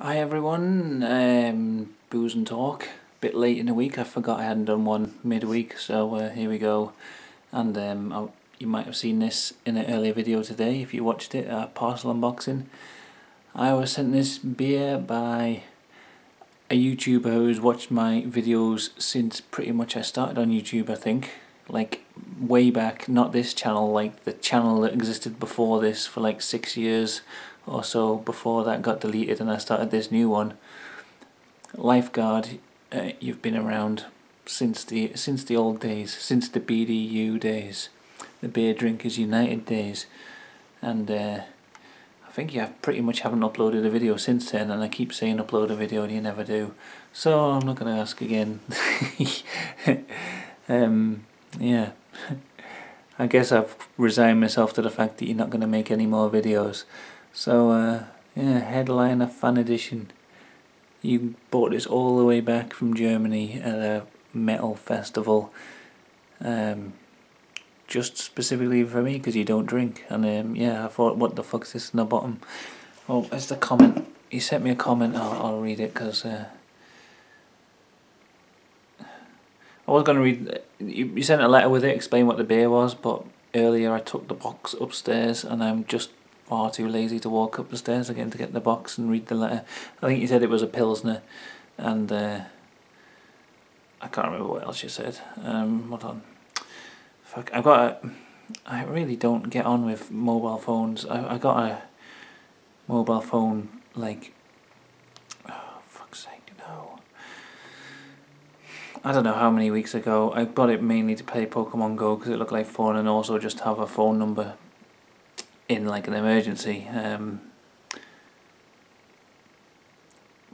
Hi everyone, Booze and Talk. Bit late in the week, I forgot I hadn't done one midweek, so here we go. And you might have seen this in an earlier video today if you watched it, parcel unboxing. I was sent this beer by a YouTuber who's watched my videos since pretty much I started on YouTube, I think. Like way back, not this channel, like the channel that existed before this for like 6 years or so before that got deleted and I started this new one. Lifeguard, you've been around since the old days, since the BDU days, the Beer Drinkers United days, and I think you pretty much haven't uploaded a video since then, and I keep saying upload a video and you never do, so I'm not going to ask again. Yeah, I guess I've resigned myself to the fact that you're not going to make any more videos. So yeah, Headliner Fan Edition. You bought this all the way back from Germany at a metal festival, just specifically for me because you don't drink. And yeah, I thought, what the fuck's this in the bottom? Oh, it's the comment. He sent me a comment. I'll read it because I was going to read. You sent a letter with it, explain what the beer was, but earlier I took the box upstairs and I'm just far too lazy to walk up the stairs again to get the box and read the letter. I think you said it was a Pilsner, and I can't remember what else you said. Hold on. Fuck, I really don't get on with mobile phones. I got a mobile phone like, oh fuck's sake, no. I don't know how many weeks ago. I bought it mainly to play Pokemon Go because it looked like fun, and also just have a phone number in like an emergency.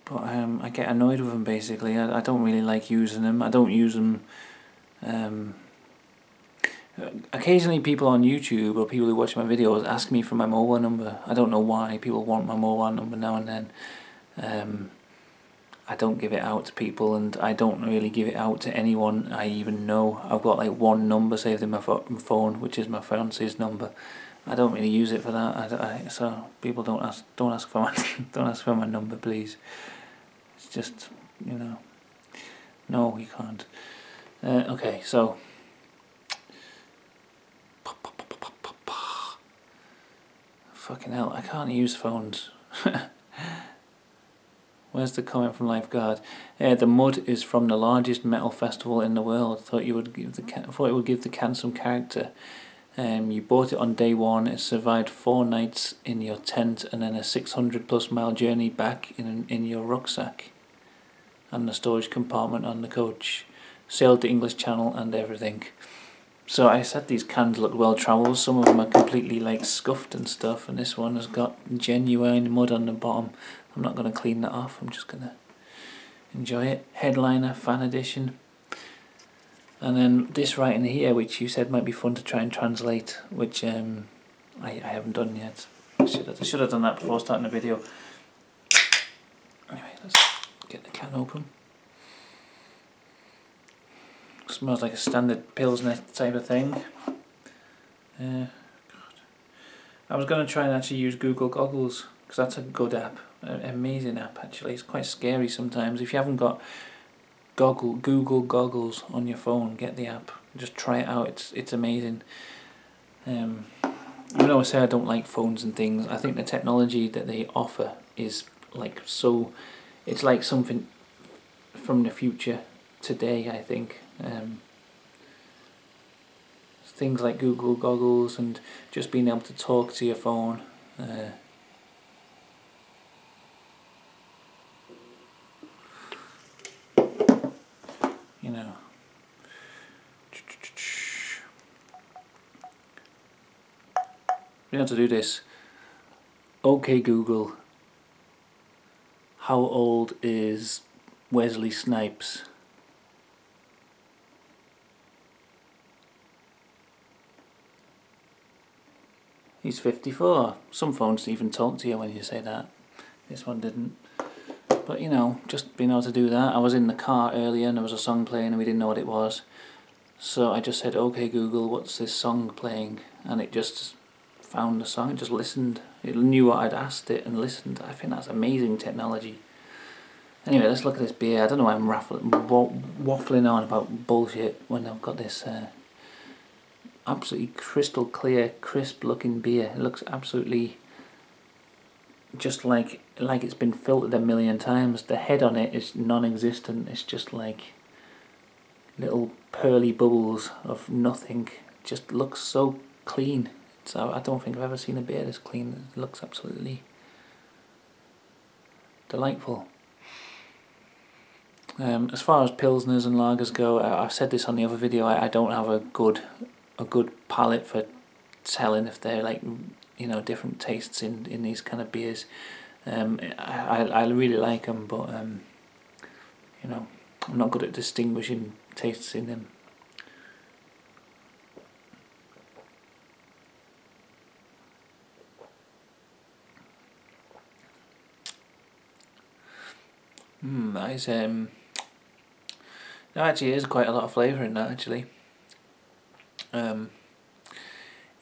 But I get annoyed with them basically. I don't really like using them. I don't use them. Occasionally people on YouTube or people who watch my videos ask me for my mobile number. I don't know why people want my mobile number now and then. I don't give it out to people, and I don't really give it out to anyone I even know. I've got like one number saved in my phone, which is my fiance's number. I don't really use it for that. So people don't ask for my don't ask for my number, please. It's just, you know, no, you can't. Okay, so fucking hell, I can't use phones. Where's the comment from Lifeguard? The mud is from the largest metal festival in the world. Thought it would give the can some character. You bought it on day one. It survived 4 nights in your tent and then a 600+ mile journey back in your rucksack and the storage compartment on the coach. Sailed the English Channel and everything. So I said these cans look well travelled. Some of them are completely like scuffed and stuff, and this one has got genuine mud on the bottom. I'm not going to clean that off. I'm just going to enjoy it. Headliner Fan Edition. And then this writing here, which you said might be fun to try and translate, which I haven't done yet. I should have done that before starting the video. Anyway, let's get the can open. Smells like a standard Pilsner type of thing. God. I was going to try and actually use Google Goggles, because that's a good app, an amazing app actually. It's quite scary sometimes. If you haven't got Google Goggles on your phone, get the app. Just try it out. It's amazing. Even though I say I don't like phones and things, I think the technology that they offer is like so. It's like something from the future today, I think. Things like Google Goggles and just being able to talk to your phone. You know. Being able to do this. Okay Google, how old is Wesley Snipes? He's 54. Some phones even talk to you when you say that. This one didn't. But you know, just being able to do that. I was in the car earlier and there was a song playing and we didn't know what it was. So I just said, okay Google, what's this song playing? And it just found the song. It just listened. It knew what I'd asked it and listened. I think that's amazing technology. Anyway, let's look at this beer. I don't know why I'm waffling on about bullshit when I've got this absolutely crystal clear, crisp looking beer. It looks absolutely just like it's been filtered a million times. The head on it is non-existent. It's just like little pearly bubbles of nothing. It just looks so clean. I don't think I've ever seen a beer this clean. It looks absolutely delightful. As far as pilsners and lagers go, I've said this on the other video. I don't have a good palate for telling if they're like, you know, different tastes in these kind of beers. I really like them, but you know, I'm not good at distinguishing tastes in them. That is there actually is quite a lot of flavour in that actually.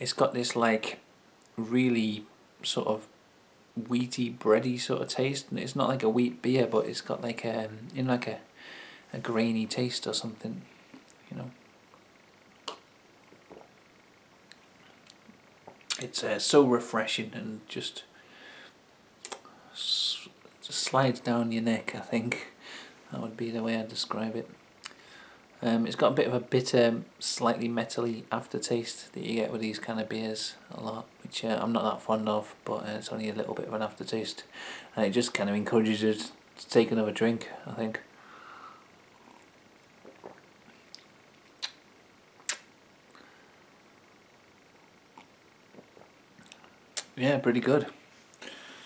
It's got this like really sort of wheaty, bready sort of taste, and it's not like a wheat beer, but it's got like a grainy taste or something, you know. It's so refreshing and just slides down your neck. I think that would be the way I'd describe it. It's got a bit of a bitter, slightly metally aftertaste that you get with these kind of beers a lot, which I'm not that fond of, but it's only a little bit of an aftertaste, and it just kind of encourages you to take another drink, I think. Yeah, pretty good.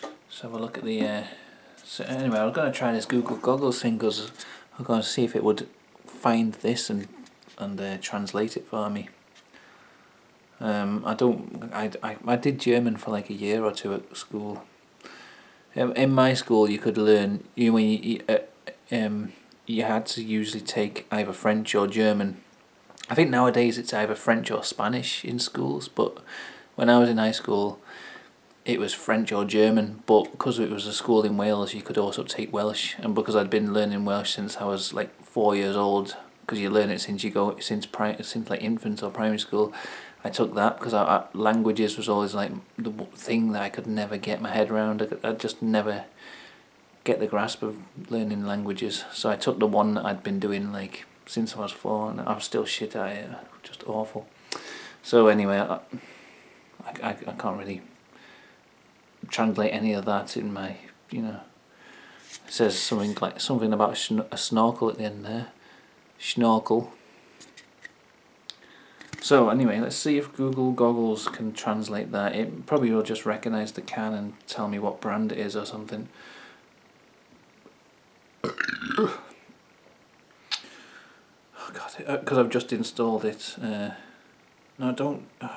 Let's have a look at the... So anyway, I was going to try this Google Goggles thing because I'm going to see if it would find this and translate it for me. I did German for like a year or two at school. In my school, you could learn you had to usually take either French or German. I think nowadays it's either French or Spanish in schools, but when I was in high school, it was French or German. But because it was a school in Wales, you could also take Welsh, and because I'd been learning Welsh since I was like 4 years old, because you learn it since like infants or primary school, I took that because languages was always like the thing that I could never get my head around. I'd just never get the grasp of learning languages, so I took the one that I'd been doing like since I was 4, and I'm still shit at it, just awful. So anyway, I can't really translate any of that in my, you know. It says something about a snorkel at the end there. Schnorkel. So anyway, let's see if Google Goggles can translate that. It probably will just recognise the can and tell me what brand it is or something. Oh God, because I've just installed it. No, don't. Come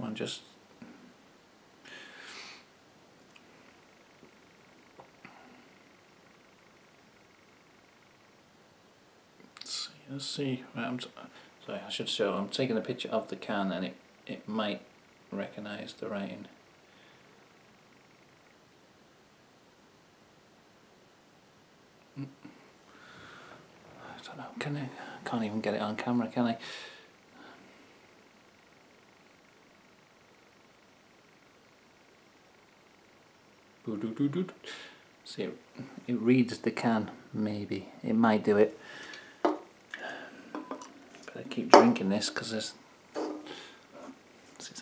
on, just. Let's see. Right, sorry, I should show. I'm taking a picture of the can, and it might recognise the writing. I don't know. Can I? Can't even get it on camera, can I? See, it reads the can. Maybe it might do it. I keep drinking this because it's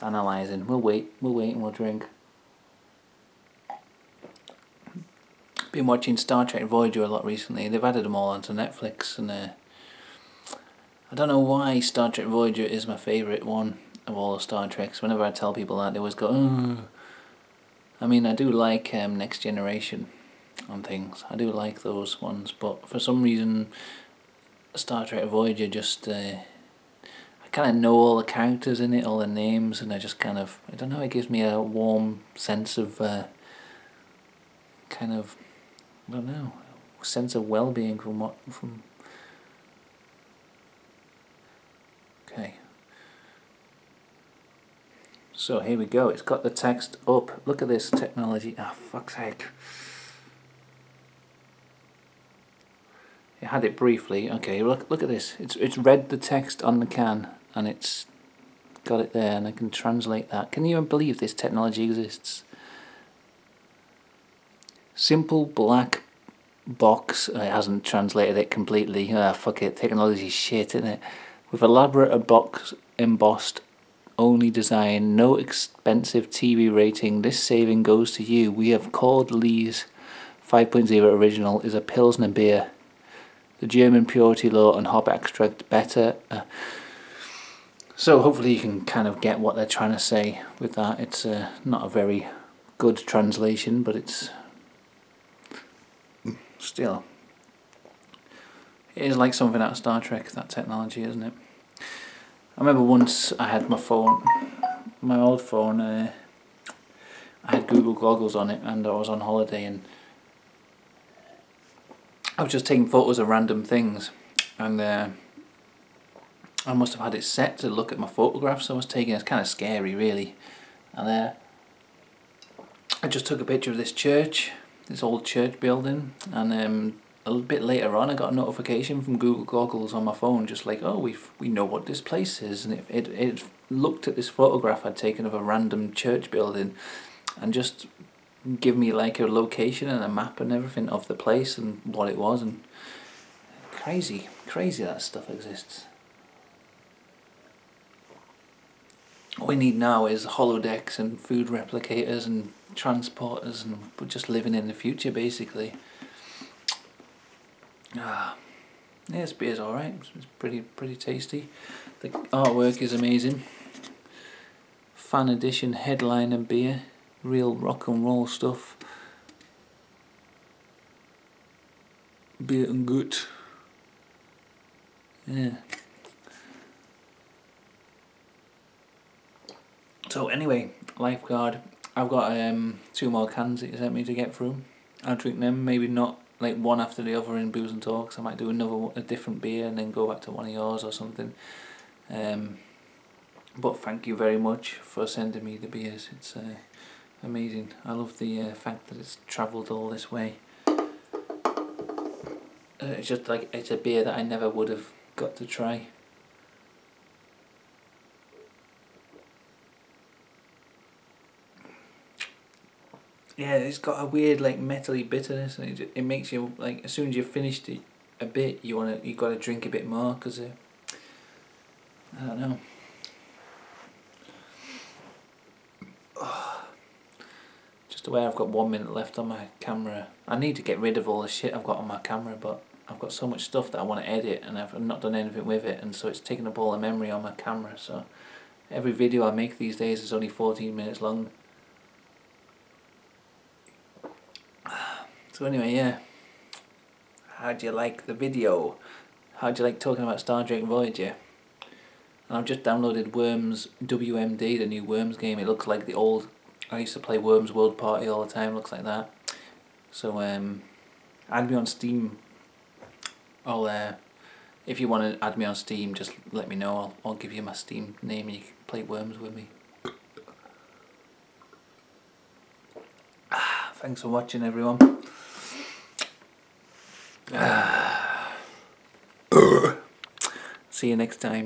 analysing. We'll wait and we'll drink. Been watching Star Trek Voyager a lot recently. They've added them all onto Netflix, and I don't know why Star Trek Voyager is my favourite one of all the Star Treks. Whenever I tell people that, they always go, "Oh." I mean, I do like Next Generation and things. I do like those ones, but for some reason, Star Trek Voyager just I kind of know all the characters in it, all the names, and I just kind of, I don't know, it gives me a warm sense of kind of, I don't know, sense of well-being from okay. So here we go, it's got the text up. Look at this technology. Ah, fuck's sake. It had it briefly. Okay, look at this. It's read the text on the can and it's got it there, and I can translate that. Can you even believe this technology exists? Simple black box. It hasn't translated it completely. Ah, fuck it. Technology's shit, isn't it? With elaborate box embossed only design, no expensive TV rating. This saving goes to you. We have called Lee's 5.0 original is a Pilsner beer. The German purity law and hop extract better. So hopefully you can kind of get what they're trying to say with that. It's not a very good translation, but it's still, it is like something out of Star Trek, that technology, isn't it? I remember once I had my phone, my old phone, I had Google goggles on it, and I was on holiday and I was just taking photos of random things, and I must have had it set to look at my photographs I was taking. It's kind of scary really. And I just took a picture of this church, this old church building, and a little bit later on I got a notification from Google Goggles on my phone, just like, oh, we know what this place is, and it looked at this photograph I'd taken of a random church building and just give me like a location and a map and everything of the place and what it was. And crazy that stuff exists. What we need now is holodecks and food replicators and transporters, and we're just living in the future basically. Yeah, this beer's alright. It's pretty tasty. The artwork is amazing. Fan edition headliner beer, real rock and roll stuff. Beer and gut. Yeah. So anyway, lifeguard. I've got 2 more cans that you sent me to get through. I'll drink them. Maybe not like one after the other in Booze and Talks. I might do a different beer and then go back to one of yours or something. But thank you very much for sending me the beers. It's amazing. I love the fact that it's travelled all this way. It's just like, it's a beer that I never would have got to try. Yeah, it's got a weird like metally bitterness, and it makes you like, as soon as you've finished it a bit, you got to drink a bit more, because I don't know. Just aware I've got 1 minute left on my camera. I need to get rid of all the shit I've got on my camera, but I've got so much stuff that I want to edit and I've not done anything with it, and so it's taking up all the memory on my camera. So every video I make these days is only 14 minutes long. So anyway, yeah. How'd you like the video? How'd you like talking about Star Trek Voyager? And I've just downloaded Worms WMD, the new Worms game. It looks like the old, I used to play Worms World Party all the time, looks like that. So add me on Steam. If you want to add me on Steam, just let me know. I'll give you my Steam name and you can play Worms with me. Thanks for watching, everyone. See you next time.